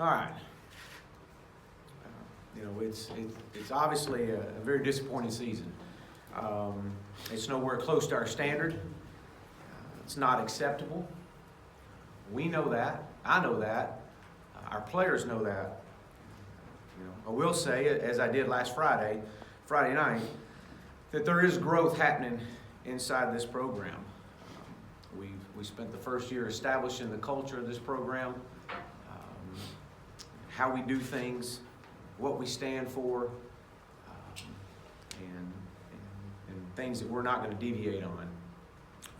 All right. It's obviously a very disappointing season. It's nowhere close to our standard. It's not acceptable. We know that. I know that. Our players know that. I will say, as I did last Friday night, that there is growth happening inside this program. We spent the first year establishing the culture of this program, how we do things, what we stand for, and things that we're not going to deviate on.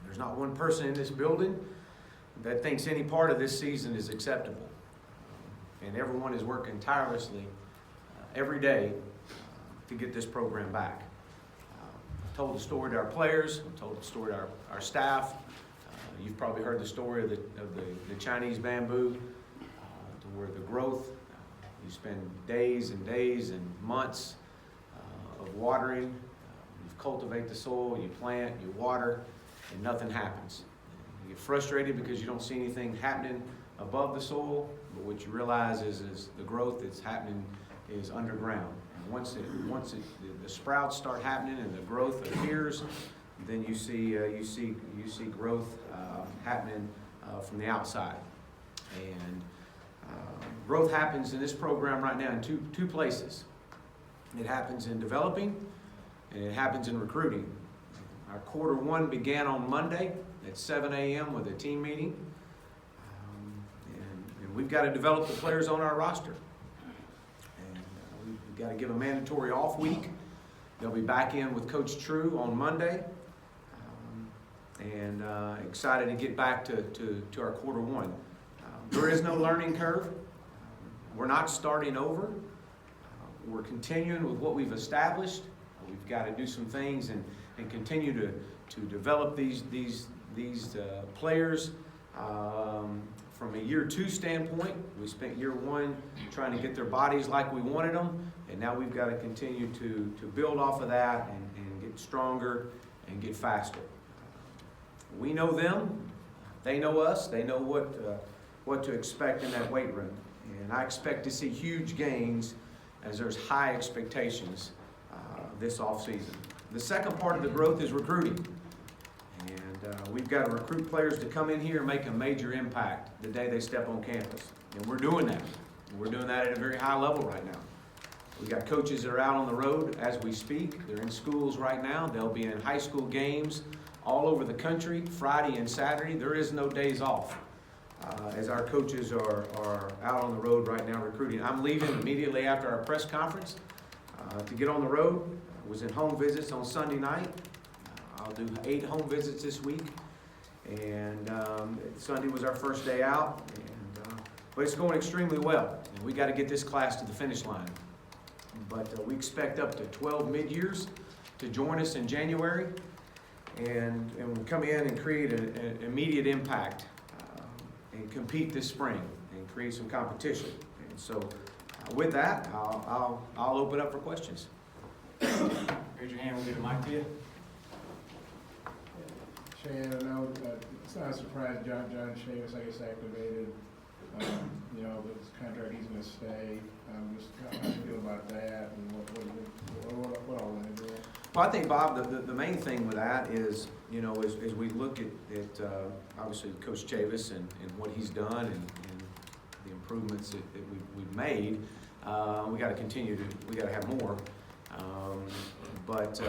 There's not one person in this building that thinks any part of this season is acceptable. And everyone is working tirelessly every day to get this program back. I've told the story to our players, I've told the story to our staff. You've probably heard the story of the Chinese bamboo, to where the growth, you spend days and days and months of watering. You cultivate the soil, you plant, you water, and nothing happens. You get frustrated because you don't see anything happening above the soil, but what you realize is the growth that's happening is underground. And once the sprouts start happening and the growth appears, then you see growth happening from the outside. And growth happens in this program right now in two places. It happens in developing, and it happens in recruiting. Our quarter one began on Monday at 7 a.m. with a team meeting. And we've got to develop the players on our roster. And we've got to give a mandatory off week. They'll be back in with Coach True on Monday. And excited to get back to our quarter one. There is no learning curve. We're not starting over. We're continuing with what we've established. We've got to do some things and continue to develop these players. From a year two standpoint, we spent year one trying to get their bodies like we wanted them, and now we've got to continue to build off of that and get stronger and get faster. We know them, they know us, they know what to expect in that weight room. And I expect to see huge gains as there's high expectations this offseason. The second part of the growth is recruiting. And we've got to recruit players to come in here and make a major impact the day they step on campus. And we're doing that. And we're doing that at a very high level right now. We've got coaches that are out on the road as we speak. They're in schools right now. They'll be in high school games all over the country, Friday and Saturday. There is no days off as our coaches are out on the road right now recruiting. I'm leaving immediately after our press conference to get on the road. I was in home visits on Sunday night. I'll do 8 home visits this week. And Sunday was our first day out. But it's going extremely well. And we got to get this class to the finish line. But we expect up to 12 mid-years to join us in January. And we'll come in and create an immediate impact and compete this spring and create some competition. And so with that, I'll open up for questions. Raise your hand, we'll get a mic to you. Shane, I know it's not a surprise John Chavis, I guess, activated. This contract, he's going to stay. Just how do you feel about that, and what all went into it? Well, I think, Bob, the main thing with that is, as we look at obviously Coach Chavis and what he's done and the improvements that we've made, we got to continue we got to have more. But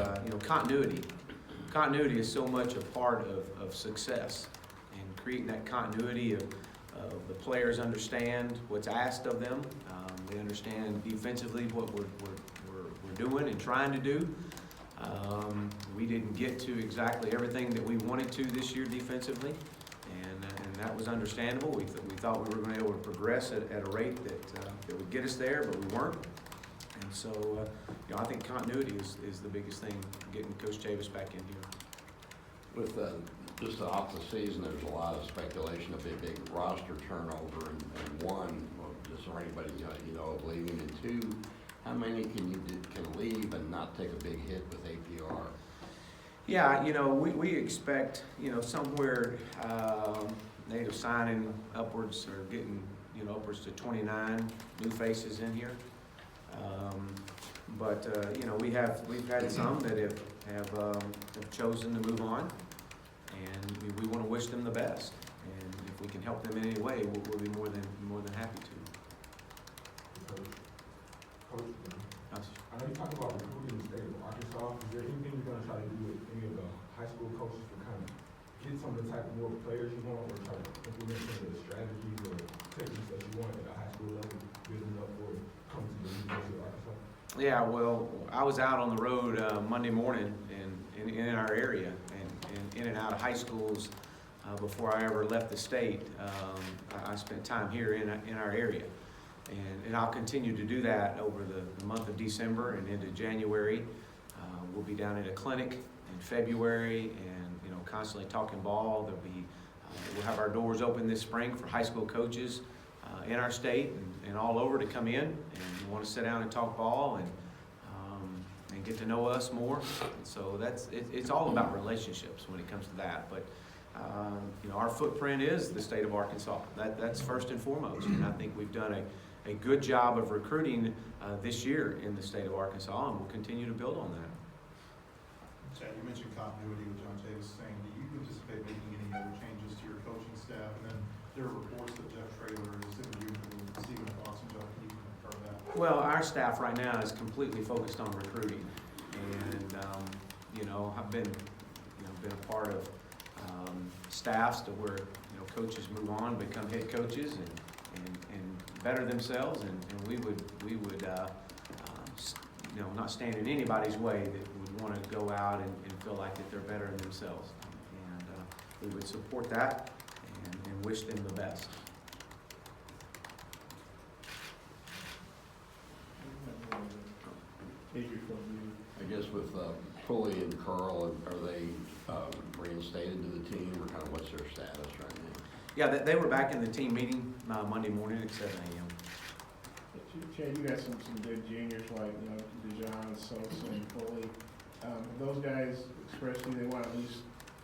continuity is so much a part of success, and creating that continuity of the players understand what's asked of them. They understand defensively what we're doing and trying to do. We didn't get to exactly everything that we wanted to this year defensively, and that was understandable. We thought we were going to be able to progress at a rate that would get us there, but we weren't. And so, I think continuity is the biggest thing, getting Coach Chavis back in here. With just off the season, there's a lot of speculation of a big roster turnover, and one, just for anybody of leaving, and two, how many can leave and not take a big hit with APR? Yeah, we expect somewhere native signing upwards or getting you know, upwards to 29 new faces in here. But you know, we've had some that have chosen to move on, and we want to wish them the best. And if we can help them in any way, we'll be more than happy to. Coach, I know you talked about recruiting in the state of Arkansas. Is there anything you're gonna try to do with any of the high school coaches to kind of get some of the type of more players you want, or try to implement some of the strategies or techniques that you want at the high school level, building up for coming to the University of Arkansas? Yeah, well, I was out on the road Monday morning in our area and in and out of high schools before I ever left the state. I spent time here in our area. And I'll continue to do that over the month of December and into January. We'll be down at a clinic in February and, you know, constantly talking ball. We'll have our doors open this spring for high school coaches in our state and all over to come in and want to sit down and talk ball and get to know us more. And so it's all about relationships when it comes to that. But you know, our footprint is the state of Arkansas. That's first and foremost. And I think we've done a good job of recruiting this year in the state of Arkansas, and we'll continue to build on that. Chad, you mentioned continuity with John Chavis saying, do you anticipate making any other changes to your coaching staff? And then there are reports that Jeff Traylor is interviewing for Stephen Fox and John. Can you confirm that? Well, our staff right now is completely focused on recruiting, and you know, I've been a part of staffs to where, you know, coaches move on, become head coaches, and better themselves, and we would you know, not stand in anybody's way that would want to go out and feel like that they're better than themselves, and we would support that and wish them the best. I guess with Pulley and Carl, are they reinstated to the team, or kind of what's their status right now? Yeah, they were back in the team meeting Monday morning at 7 a.m. Chad, you got some good juniors like, you know, Dijon, Sosa, and Foley. Have those guys expressed to you they want to at least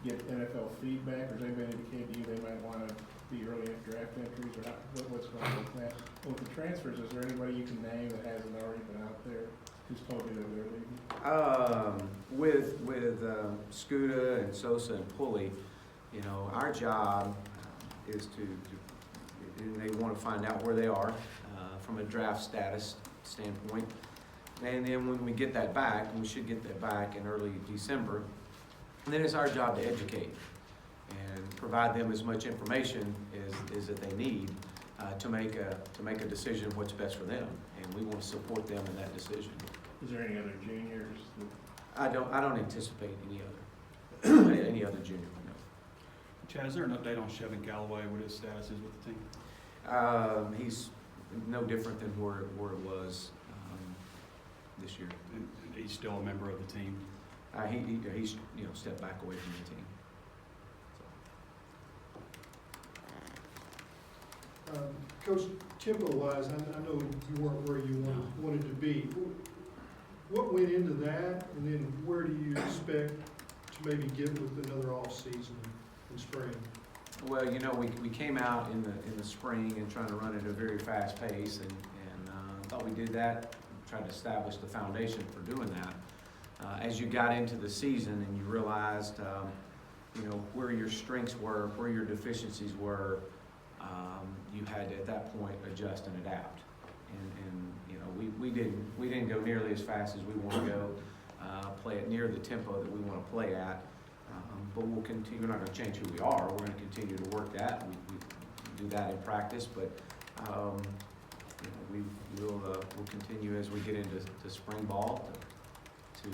get NFL feedback, or has anybody indicated to you they might want to be early draft entries, or what's going on with that? Well, with the transfers, is there anybody you can name that hasn't already been out there who's told you that they're leaving? With Scuda and Sosa and Pulley, you know, our job is and they want to find out where they are from a draft status standpoint. And then when we get that back, and we should get that back in early December, and then it's our job to educate and provide them as much information as that they need to make a decision what's best for them. And we want to support them in that decision. Is there any other juniors? I don't anticipate any other junior. No. Chad, is there an update on Chevin Callaway, what his status is with the team? He's no different than where it was this year. And he's still a member of the team? He's stepped back away from the team. Coach, tempo-wise, I know you weren't where you wanted to be. What went into that, and then where do you expect to maybe get with another off-season in spring? Well, you know, we came out in the spring and trying to run at a very fast pace, and thought we did that, tried to establish the foundation for doing that. As you got into the season and you realized, you know, where your strengths were, where your deficiencies were, you had to, at that point, adjust and adapt. And you know, we didn't go nearly as fast as we want to go, play it near the tempo that we want to play at. But we'll continue. We're not going to change who we are. We're going to continue to work that. We do that in practice, but you know, we'll continue as we get into spring ball to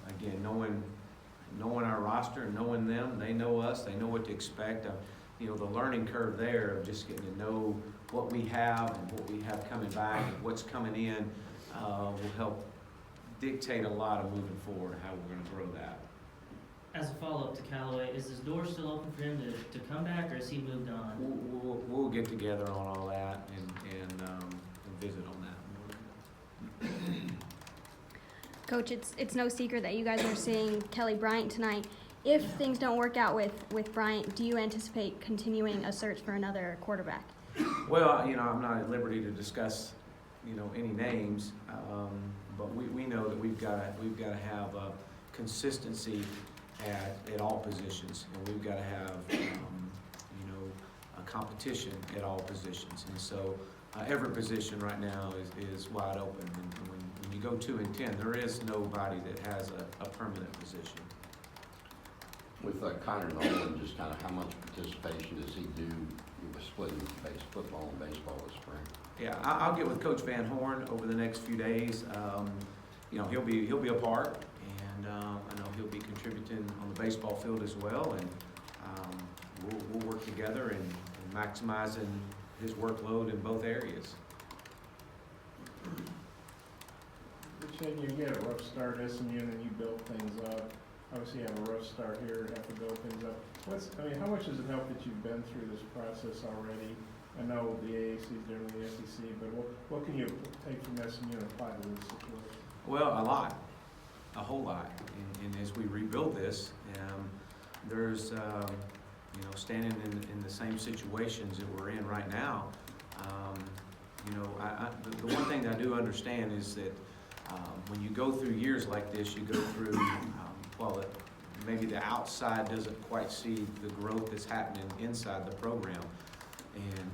again knowing our roster, knowing them. They know us. They know what to expect. You know, the learning curve there of just getting to know what we have and what we have coming back and what's coming in will help dictate a lot of moving forward how we're going to grow that. As a follow-up to Callaway, is his door still open for him to come back, or has he moved on? We'll get together on all that and visit on that. Coach, it's no secret that you guys are seeing Kelly Bryant tonight. If things don't work out with Bryant, do you anticipate continuing a search for another quarterback? Well, you know, I'm not at liberty to discuss, you know, any names, but we know that we've got to have consistency at all positions, and we've got to have, you know, a competition at all positions. And so every position right now is wide open. And when you go 2 and 10, there is nobody that has a permanent position. With Connor Nolan, just kind of how much participation does he do with splitting football and baseball this spring? Yeah, I'll get with Coach Van Horn over the next few days. You know, he'll be a part, and I know he'll be contributing on the baseball field as well. And we'll work together in maximizing his workload in both areas. Shane, you had a rough start at SMU, and then you built things up. Obviously, you have a rough start here, have to build things up. How much does it help that you've been through this process already? I know the AAC is different than the SEC, but what can you take from SMU and apply to this situation? Well, a whole lot. And as we rebuild this, there's, you know, standing in the same situations that we're in right now. You know, the one thing that I do understand is that when you go through years like this, you go through, well, maybe the outside doesn't quite see the growth that's happening inside the program.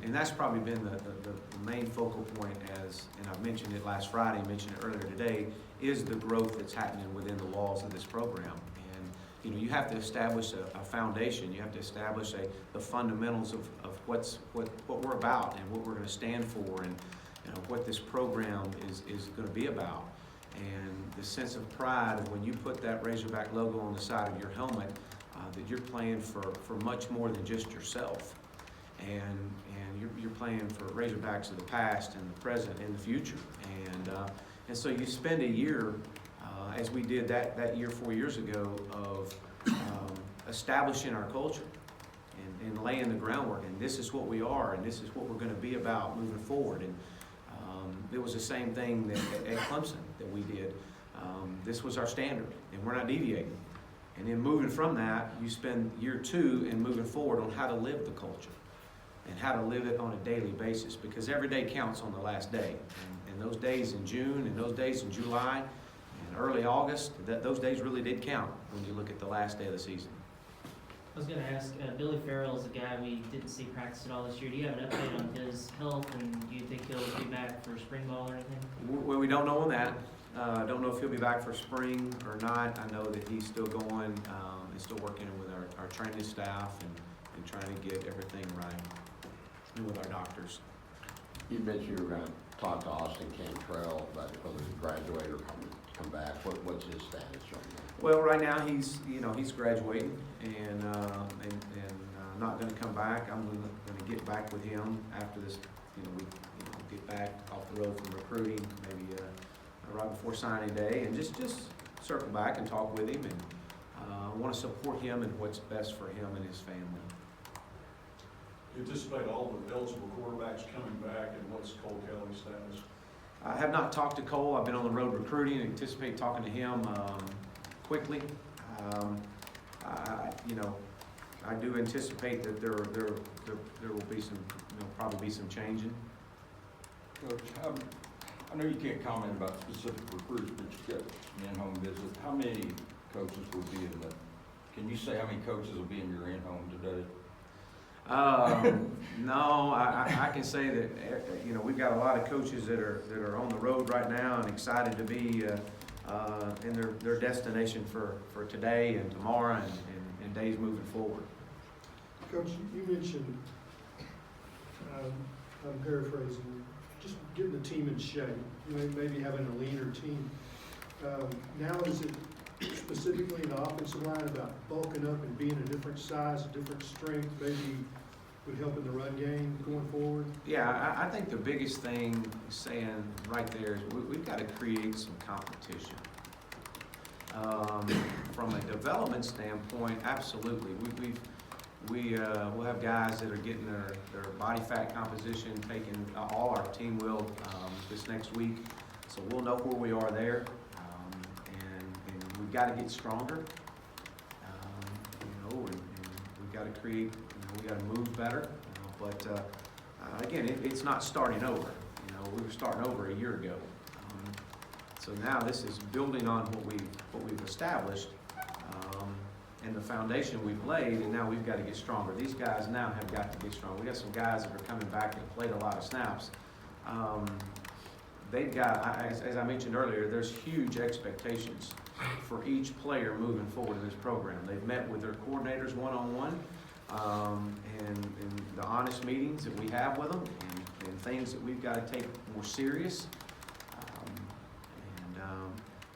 And that's probably been the main focal point, and I mentioned it last Friday, mentioned it earlier today, is the growth that's happening within the walls of this program. And, you know, you have to establish a foundation. You have to establish the fundamentals of what we're about and what we're going to stand for, and, you know, what this program is going to be about. And the sense of pride of when you put that Razorback logo on the side of your helmet, that you're playing for much more than just yourself. And you're playing for Razorbacks of the past and the present and the future. And so you spend a year, as we did that year 4 years ago, of establishing our culture and laying the groundwork. And this is what we are, and this is what we're going to be about moving forward. And it was the same thing that at Clemson that we did. This was our standard, and we're not deviating. And then moving from that, you spend year 2 and moving forward on how to live the culture and how to live it on a daily basis, because every day counts on the last day. And those days in June and those days in July and early August, those days really did count when you look at the last day of the season. I was going to ask, Billy Farrell is a guy we didn't see practice at all this year. Do you have an update on his health, and do you think he'll be back for spring ball or anything? Well, we don't know on that. Don't know if he'll be back for spring or not. I know that he's still going and still working with our training staff and trying to get everything right, and with our doctors. You mentioned you were going to talk to Austin Cantrell about whether to graduate or come back. What's his status right now? Well, right now he's graduating and not going to come back. I'm going to get back with him after this. We get back off the road from recruiting, maybe right before signing day, and just circle back and talk with him, and want to support him and what's best for him and his family. You anticipate all the eligible quarterbacks coming back, and what's Cole Kelly's status? I have not talked to Cole. I've been on the road recruiting and anticipate talking to him quickly. I do anticipate that there will be some, probably be some changing. Coach, I know you can't comment about specific recruits, but you got an in-home visit. How many coaches will be in the? Can you say how many coaches will be in your in-home today? No, I can say that we've got a lot of coaches that are on the road right now and excited to be in their destination for today and tomorrow and days moving forward. Coach, you mentioned, I'm paraphrasing, just getting the team in shape, maybe having a leaner team. Now is it specifically in the offensive line about bulking up and being a different size, a different strength, maybe would help in the run game going forward? Yeah, I think the biggest thing saying right there is we've got to create some competition. From a development standpoint, absolutely. We'll have guys that are getting their body fat composition taken, all our team will this next week. So we'll know where we are there. And we've got to get stronger. And we've got to create, we got to move better. But again, it's not starting over. You know, we were starting over a year ago. So now this is building on what we've established, and the foundation we've laid, and now we've got to get stronger. These guys now have got to get stronger. We got some guys that are coming back that played a lot of snaps. They've got, as I mentioned earlier, there's huge expectations for each player moving forward in this program. They've met with their coordinators one-on-one, and the honest meetings that we have with them, and things that we've got to take more serious.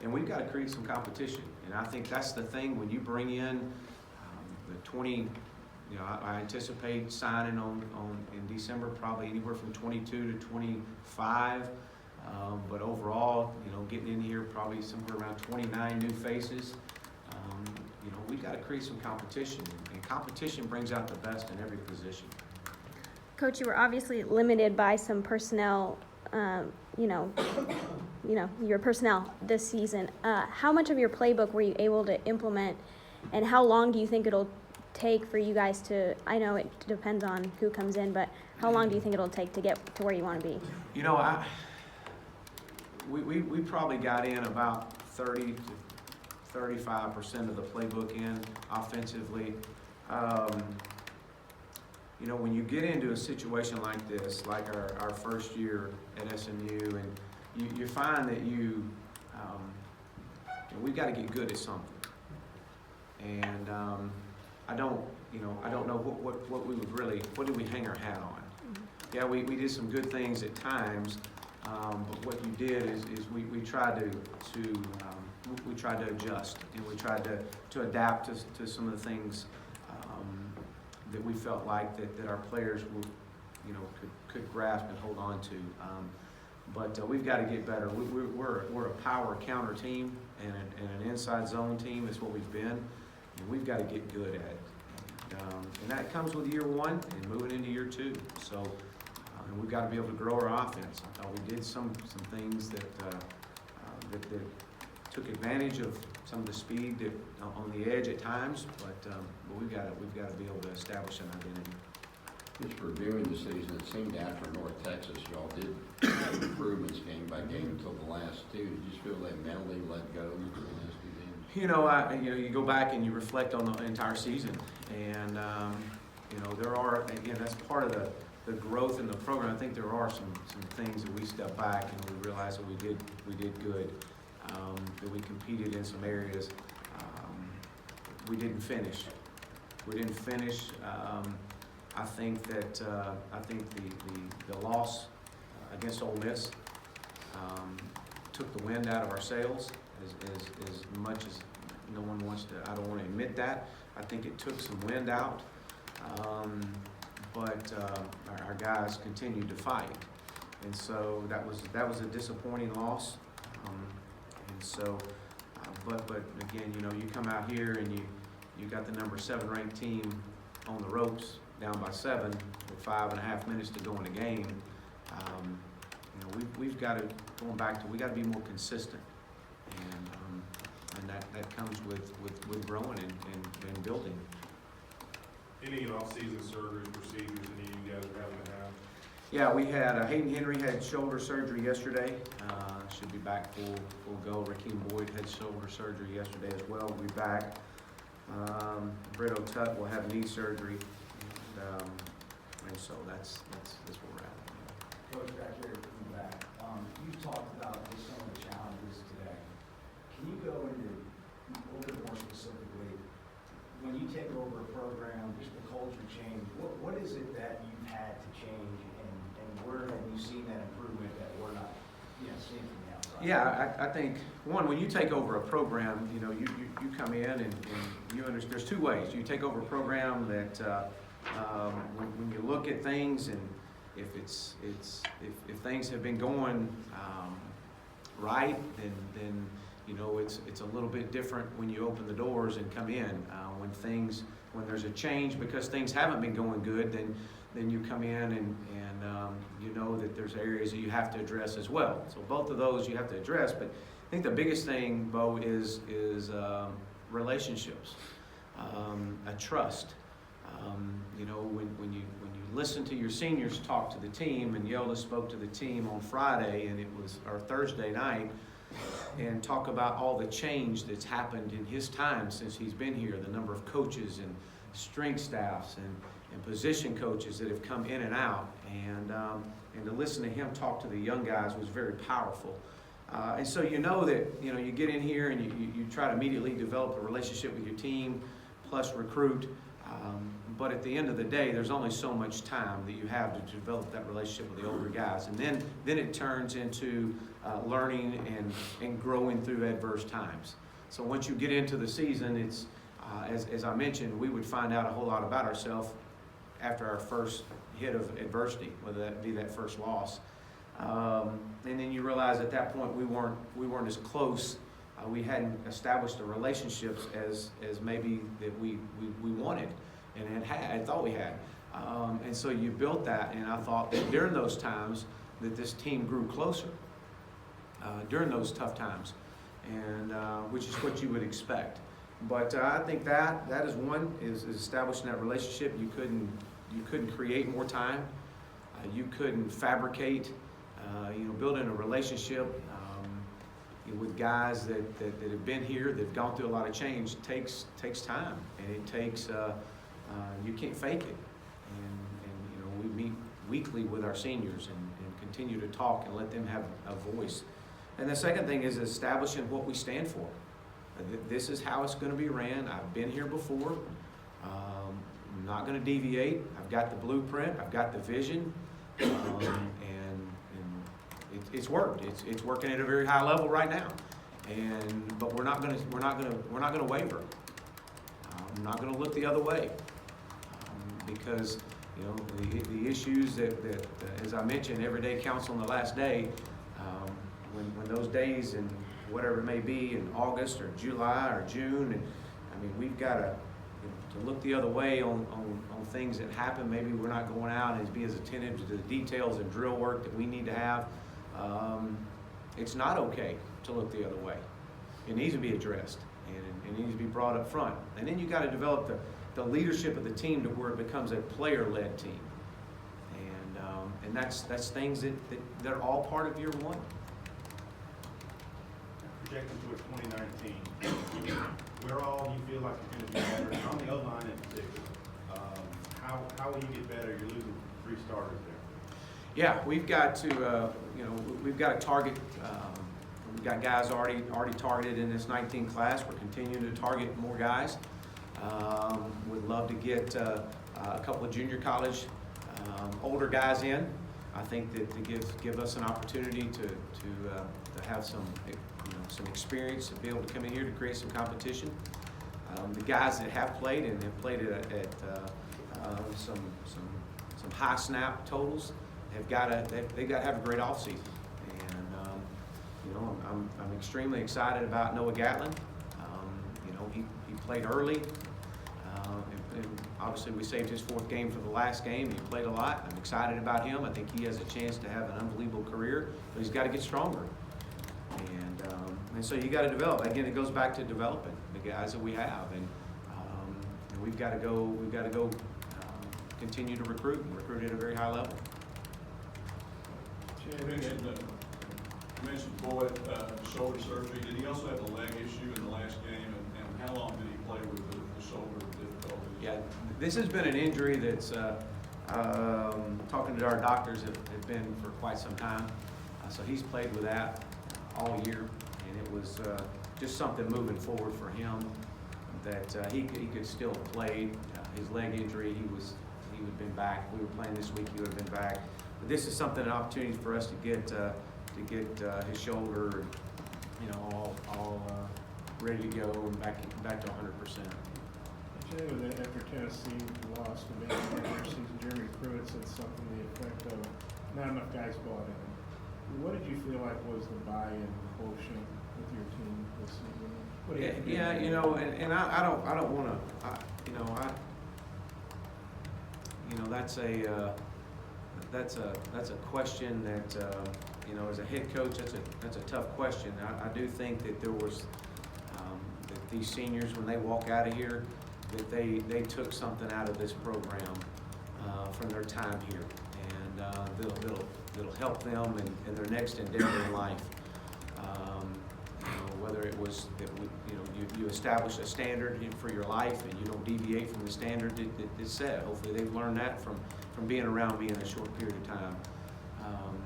And we've got to create some competition. And I think that's the thing when you bring in the 20, you know, I anticipate signing in December probably anywhere from 22 to 25. But overall, you know, getting in here probably somewhere around 29 new faces. You know, we've got to create some competition. And competition brings out the best in every position. Coach, you were obviously limited by some personnel, your personnel this season. How much of your playbook were you able to implement, and how long do you think it'll take for you guys to, I know it depends on who comes in, but how long do you think it'll take to get to where you want to be? You know, we probably got in about 30 to 35% of the playbook in offensively. You know, when you get into a situation like this, like our first year at SMU, and you find that we've got to get good at something. And I don't know what we would really, what did we hang our hat on? Yeah, we did some good things at times, but what you did is we tried to adjust, and we tried to adapt to some of the things that we felt like that our players would, could grasp and hold on to. But we've got to get better. We're a power counter team and an inside zone team is what we've been, and we've got to get good at it. And that comes with year one and moving into year two. So, and we've got to be able to grow our offense. I thought we did some things that took advantage of some of the speed that on the edge at times, but we've got to be able to establish an identity. Just reviewing the season, it seemed after North Texas, y'all did have improvements game by game until the last two. Did you just feel they mentally let go in the last two games? You go back and you reflect on the entire season, and there are, again, that's part of the growth in the program. I think there are some things that we stepped back and we realized that we did good, that we competed in some areas. We didn't finish. I think that the loss against Ole Miss took the wind out of our sails as much as no one wants to. I don't want to admit that. I think it took some wind out, but our guys continued to fight, and so that was a disappointing loss. And so, but again, you come out here and you got the number 7 ranked team on the ropes, down by 7 with 5.5 minutes to go in the game. We've got to, going back to, we got to be more consistent, and that comes with growing and building. Any off-season surgeries, procedures, any of you guys are having to have? Yeah, we had Hayden Henry had shoulder surgery yesterday. Should be back full go. Rakeem Boyd had shoulder surgery yesterday as well. We'll be back. Brito Tutt will have knee surgery. And so that's where we're at. Coach, back here in the back, you talked about just some of the challenges today. Can you go into a little bit more specifically, when you take over a program, just the culture change, what is it that you've had to change, and where have you seen that improvement that we're not seeing from the outside? Yeah, I think, one, when you take over a program, you come in and you understand, there's two ways. You take over a program that when you look at things, and if things have been going right, then it's a little bit different when you open the doors and come in. When there's a change because things haven't been going good, then you come in and you know that there's areas that you have to address as well. So both of those you have to address, but I think the biggest thing, Bo, is relationships, a trust. When you listen to your seniors talk to the team, and Yoda spoke to the team on Friday, and it was our Thursday night, and talk about all the change that's happened in his time since he's been here, the number of coaches and strength staffs and position coaches that have come in and out, and to listen to him talk to the young guys was very powerful. And so you know that, you get in here and you try to immediately develop a relationship with your team, plus recruit. But at the end of the day, there's only so much time that you have to develop that relationship with the older guys. And then it turns into learning and growing through adverse times. So once you get into the season, it's, as I mentioned, we would find out a whole lot about ourselves after our first hit of adversity, whether that be that first loss. And then you realize at that point we weren't as close. We hadn't established the relationships as maybe that we wanted and had thought we had. And so you built that, and I thought that during those times that this team grew closer during those tough times, and which is what you would expect. But I think that is one, is establishing that relationship. You couldn't create more time. You couldn't fabricate. Building a relationship with guys that have been here, they've gone through a lot of change, takes time, and it takes you can't fake it. And we meet weekly with our seniors and continue to talk and let them have a voice. And the second thing is establishing what we stand for. This is how it's going to be ran. I've been here before. I'm not going to deviate. I've got the blueprint. I've got the vision, and it's worked. It's working at a very high level right now. But we're not going to waver. I'm not going to look the other way, because the issues that as I mentioned, every day counts on the last day. When those days and whatever it may be in August or July or June, and we've got to look the other way on things that happen. Maybe we're not going out and be as attentive to the details and drill work that we need to have. It's not okay to look the other way. It needs to be addressed, and it needs to be brought up front. And then you got to develop the leadership of the team to where it becomes a player-led team. And that's things that they're all part of year one. Projecting towards 2019, where all do you feel like you're going to be better? And on the O-line in particular, how will you get better? You're losing 3 starters there. Yeah, we've got to target. We've got guys already targeted in this 19 class. We're continuing to target more guys. Would love to get a couple of junior college older guys in. I think that to give us an opportunity to have some experience, to be able to come in here to create some competition. The guys that have played and have played at some high snap totals they've got to have a great offseason. And I'm extremely excited about Noah Gatlin. He played early. And obviously we saved his 4th game for the last game. He played a lot. I'm excited about him. I think he has a chance to have an unbelievable career, but he's got to get stronger. And so you got to develop. Again, it goes back to developing the guys that we have, and we've got to go continue to recruit at a very high level. You mentioned Boyd, shoulder surgery. Did he also have a leg issue in the last game, and how long did he play with the shoulder difficulties? Yeah, this has been an injury that's, talking to our doctors, have been for quite some time. So he's played with that all year, and it was just something moving forward for him that he could still play. His leg injury, he would have been back. If we were playing this week, he would have been back. But this is something, an opportunity for us to get his shoulder, all ready to go and back to 100%. After Tennessee lost the regular season, Jeremy Pruitt said something to the effect of not enough guys bought in. What did you feel like was the buy-in quotient with your team this season? Yeah, and I don't want to, that's a question that as a head coach, that's a tough question. I do think that there was that these seniors, when they walk out of here, that they took something out of this program from their time here, and that'll help them in their next endeavor in life. Whether it was that you establish a standard for your life and you don't deviate from the standard that's set. Hopefully they've learned that from being around me in a short period of time.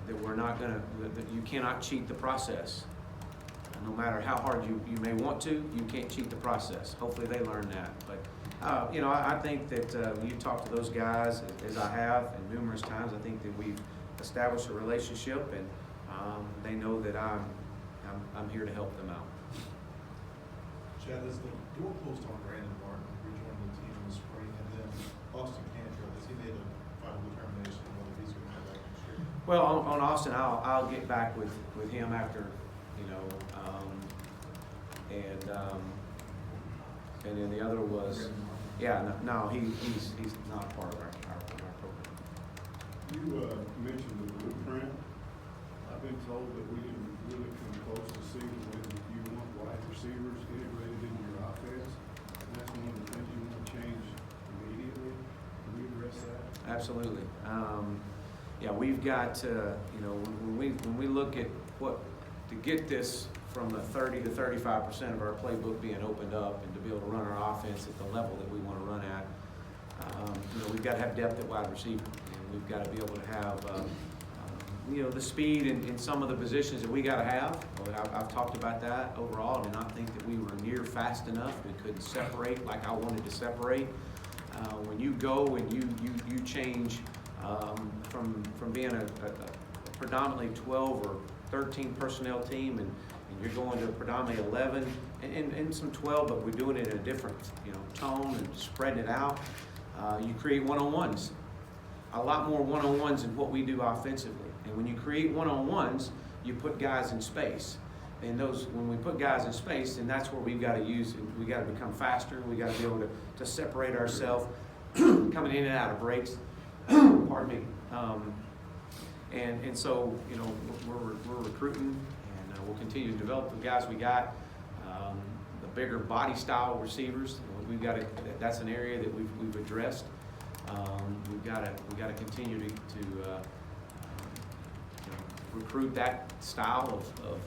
That we're not gonna, that you cannot cheat the process. No matter how hard you may want to, you can't cheat the process. Hopefully they learn that. But I think that you talk to those guys, as I have, and numerous times. I think that we've established a relationship, and they know that I'm here to help them out. Chad, is the doorpost on Brandon Martin rejoining the team in the spring, and then Austin Cantrell, has he made a final determination on whether he's going to come back next year? Well, on Austin, I'll get back with him after, and then the other was, no, he's not a part of our program. You mentioned the blueprint. I've been told that we can really come close to seeing when you want wide receivers integrated into your offense. And that's one of the things you want to change immediately. Can we address that? Absolutely. We've got when we look at what to get this from the 30 to 35% of our playbook being opened up, and to be able to run our offense at the level that we want to run at, we've got to have depth at wide receiver, and we've got to be able to have the speed in some of the positions that we got to have. I've talked about that overall. I did not think that we were near fast enough. We couldn't separate like I wanted to separate. When you go and you change from being a predominantly 12 or 13 personnel team, and you're going to predominantly 11 and some 12, but we're doing it in a different tone and spreading it out. You create one-on-ones, a lot more one-on-ones than what we do offensively. And when you create one-on-ones, you put guys in space. And when we put guys in space, then that's where we've got to use it. We got to become faster. We got to be able to separate ourselves, coming in and out of breaks. Pardon me. And so we're recruiting, and we'll continue to develop the guys we got. The bigger body style receivers, that's an area that we've addressed. We've got to continue to recruit that style of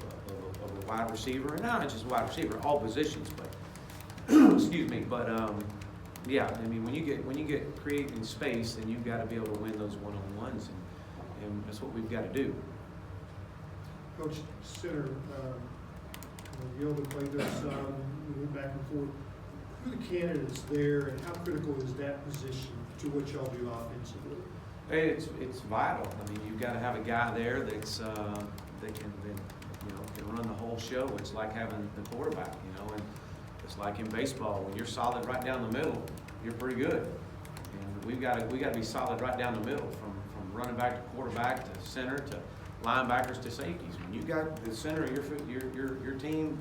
a wide receiver, and not just wide receiver, all positions. But excuse me. But when you get creating space, then you've got to be able to win those one-on-ones, and that's what we've got to do. Coach, center, Yoga played there some, we went back and forth. Who are the candidates there, and how critical is that position to what y'all do offensively? It's vital. I mean, you've got to have a guy there that's that can run the whole show. It's like having the quarterback, and it's like in baseball, when you're solid right down the middle, you're pretty good. And we got to be solid right down the middle, from running back to quarterback to center to linebackers to safeties. When you got the center of your team,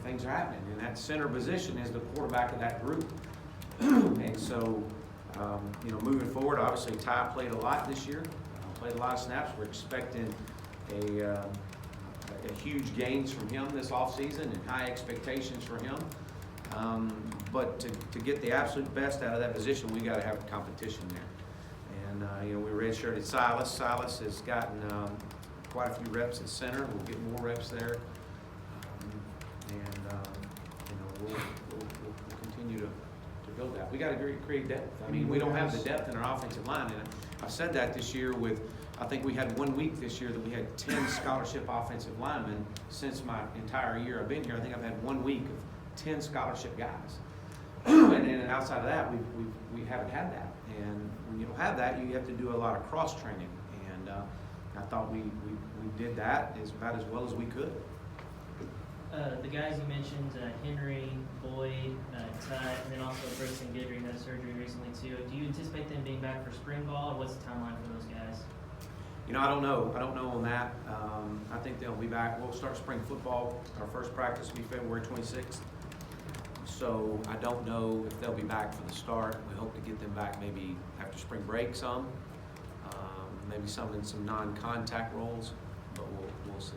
things are happening. And that center position is the quarterback of that group. And so, moving forward, obviously Ty played a lot this year, played a lot of snaps. We're expecting a huge gains from him this offseason, and high expectations for him. But to get the absolute best out of that position, we got to have competition there. And we redshirted Silas. Silas has gotten quite a few reps at center. We'll get more reps there, we'll continue to build that. We got to create depth. I mean, we don't have the depth in our offensive line, and I've said that this year. I think we had 1 week this year that we had 10 scholarship offensive linemen. Since my entire year I've been here, I think I've had 1 week of 10 scholarship guys. And then outside of that, we haven't had that. And when you don't have that, you have to do a lot of cross training. And I thought we did that about as well as we could. The guys you mentioned, Henry, Boyd, Tut, and then also Brooks and Goodry had surgery recently too. Do you anticipate them being back for spring ball, or what's the timeline for those guys? I don't know. I don't know on that. I think they'll be back. We'll start spring football. Our first practice will be February 26th. So I don't know if they'll be back for the start. We hope to get them back maybe after spring break some. Maybe some in some non-contact roles, but we'll see.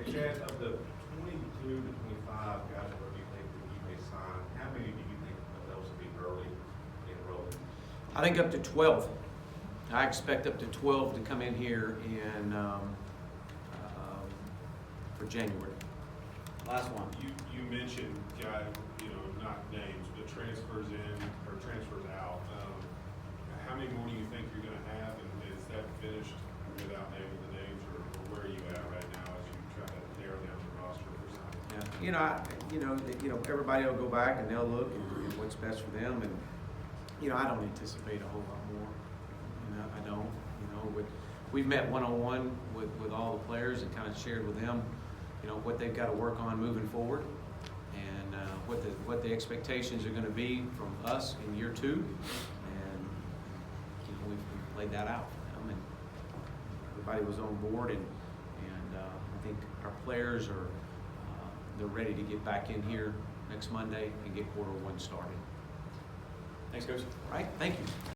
Hey, Chad, of the 22 to 25 guys where you think that you may sign, how many do you think of those will be early I think up to 12. I expect up to 12 to come in here in, for January. Last one. You mentioned, not names, but transfers in or transfers out. How many more do you think you're gonna have, and is that finished without naming the names, or where are you at right now as you try to narrow down the roster for signing? Yeah, everybody will go back and they'll look at what's best for them, and, I don't anticipate a whole lot more. I don't, we've met one-on-one with all the players and kind of shared with them, what they've got to work on moving forward, and what the expectations are gonna be from us in year 2, and, we've laid that out for them, and everybody was on board, and I think our players are, they're ready to get back in here next Monday and get quarter 1 started. Thanks, Coach. All right, thank you.